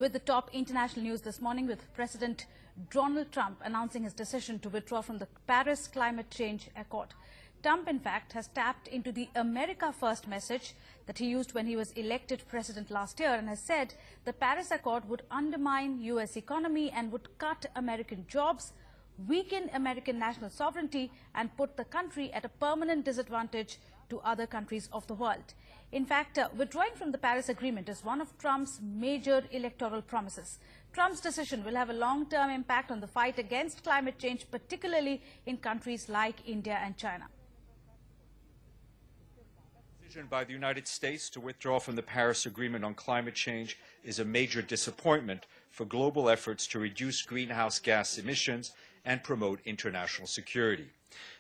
With the top international news this morning, with President Donald Trump announcing his decision to withdraw from the Paris Climate Change Accord. Trump, in fact, has tapped into the America First message that he used when he was elected president last year and has said the Paris Accord would undermine U.S. economy and would cut American jobs, weaken American national sovereignty and put the country at a permanent disadvantage to other countries of the world. In fact, withdrawing from the Paris Agreement is one of Trump's major electoral promises. Trump's decision will have a long-term impact on the fight against climate change, particularly in countries like India and China. The decision by the United States to withdraw from the Paris Agreement on climate change is a major disappointment for global efforts to reduce greenhouse gas emissions and promote international security.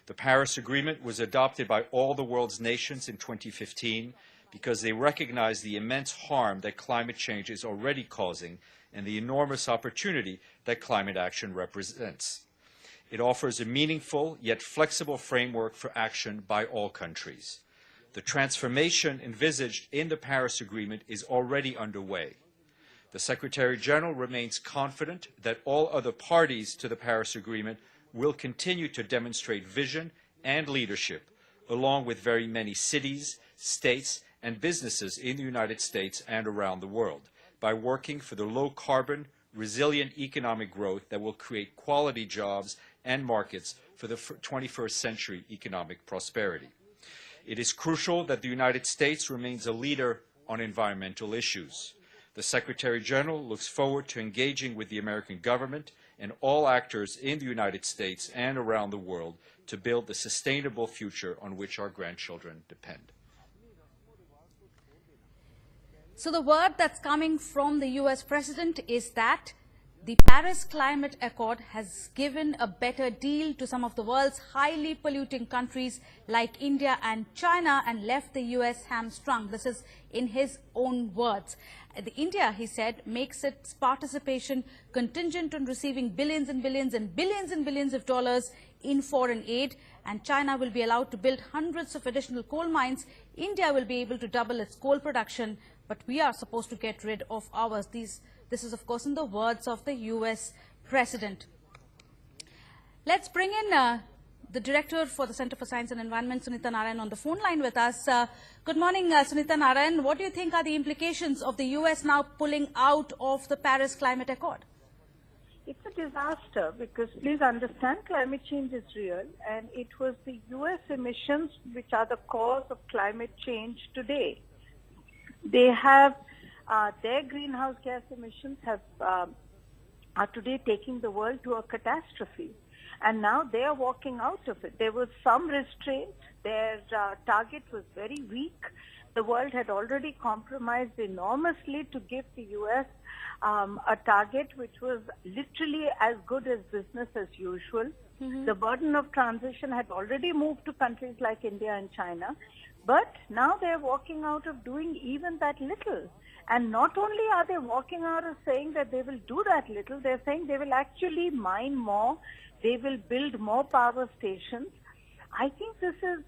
The Paris Agreement was adopted by all the world's nations in 2015 because they recognize the immense harm that climate change is already causing and the enormous opportunity that climate action represents. It offers a meaningful yet flexible framework for action by all countries. The transformation envisaged in the Paris Agreement is already underway. The Secretary General remains confident that all other parties to the Paris Agreement will continue to demonstrate vision and leadership, along with very many cities, states, and businesses in the United States and around the world, by working for the low-carbon, resilient economic growth that will create quality jobs and markets for the 21st century economic prosperity. It is crucial that the United States remains a leader on environmental issues. The Secretary General looks forward to engaging with the American government and all actors in the United States and around the world to build the sustainable future on which our grandchildren depend. So the word that's coming from the U.S. President is that the Paris Climate Accord has given a better deal to some of the world's highly polluting countries like India and China and left the U.S. hamstrung. This is in his own words. India, he said, makes its participation contingent on receiving billions and billions and billions and billions of dollars in foreign aid, and China will be allowed to build hundreds of additional coal mines. India will be able to double its coal production, but we are supposed to get rid of ours. This is, of course, in the words of the U.S. President. Let's bring in the Director for the Center for Science and Environment, Sunita Narayan, on the phone line with us. Good morning, Sunita Narayan. What do you think are the implications of the U.S. now pulling out of the Paris Climate Accord? It's a disaster because, please understand, climate change is real, and it was the U.S. emissions which are the cause of climate change today. They have their greenhouse gas emissions are today taking the world to a catastrophe, and now they are walking out of it. There was some restraint. Their target was very weak. The world had already compromised enormously to give the U.S. A target which was literally as good as business as usual. Mm-hmm. The burden of transition had already moved to countries like India and China, but now they're walking out of doing even that little. And not only are they walking out of saying that they will do that little, they're saying they will actually mine more, they will build more power stations. I think this is,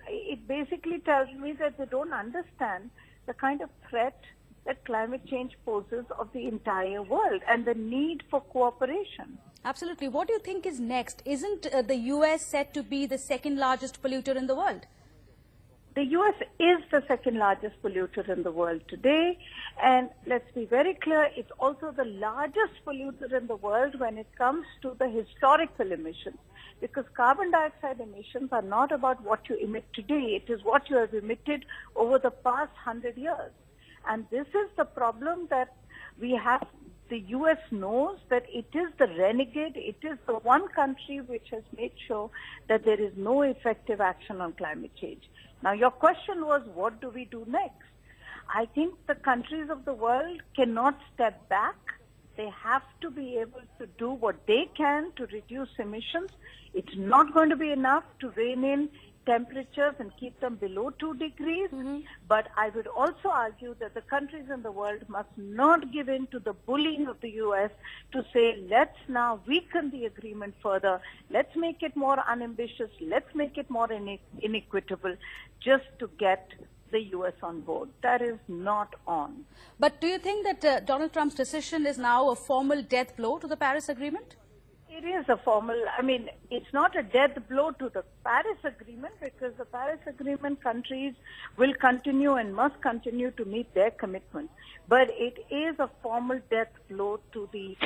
it basically tells me that they don't understand the kind of threat that climate change poses of the entire world and the need for cooperation. Absolutely. What do you think is next? Isn't the U.S. said to be the second largest polluter in the world? The U.S. is the second largest polluter in the world today, and let's be very clear, it's also the largest polluter in the world when it comes to the historical emissions, because carbon dioxide emissions are not about what you emit today, it is what you have emitted over the past 100 years. And this is the problem that we have. The U.S. knows that it is the renegade, it is the one country which has made sure that there is no effective action on climate change. Now, your question was, what do we do next? I think the countries of the world cannot step back. They have to be able to do what they can to reduce emissions. It's not going to be enough to rein in temperatures and keep them below 2 degrees. Mm-hmm. But I would also argue that the countries in the world must not give in to the bullying of the U.S. to say, let's now weaken the agreement further, let's make it more unambitious, let's make it more inequitable, just to get the U.S. on board. That is not on. But do you think that Donald Trump's decision is now a formal death blow to the Paris Agreement? It is a formal, it's not a death blow to the Paris Agreement, because the Paris Agreement countries will continue and must continue to meet their commitments. But it is a formal death blow to the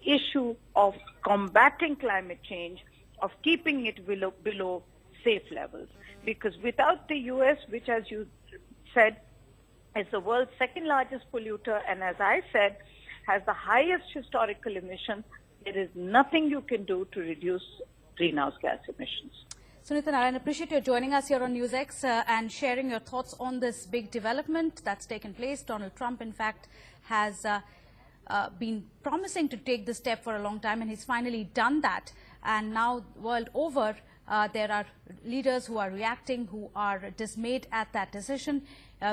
issue of combating climate change, of keeping it below safe levels. Because without the U.S., which, as you said, is the world's second largest polluter, and as I said, has the highest historical emissions, there is nothing you can do to reduce greenhouse gas emissions. Sunita Narayan, I appreciate you joining us here on NewsX and sharing your thoughts on this big development that's taken place. Donald Trump, in fact, has been promising to take this step for a long time, and he's finally done that. And now, world over, there are leaders who are reacting, who are dismayed at that decision,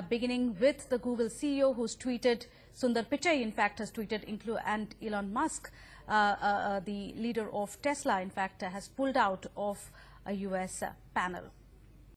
beginning with the Google CEO who's tweeted, Sundar Pichai, in fact, has tweeted, and Elon Musk, the leader of Tesla, in fact, has pulled out of a U.S. panel.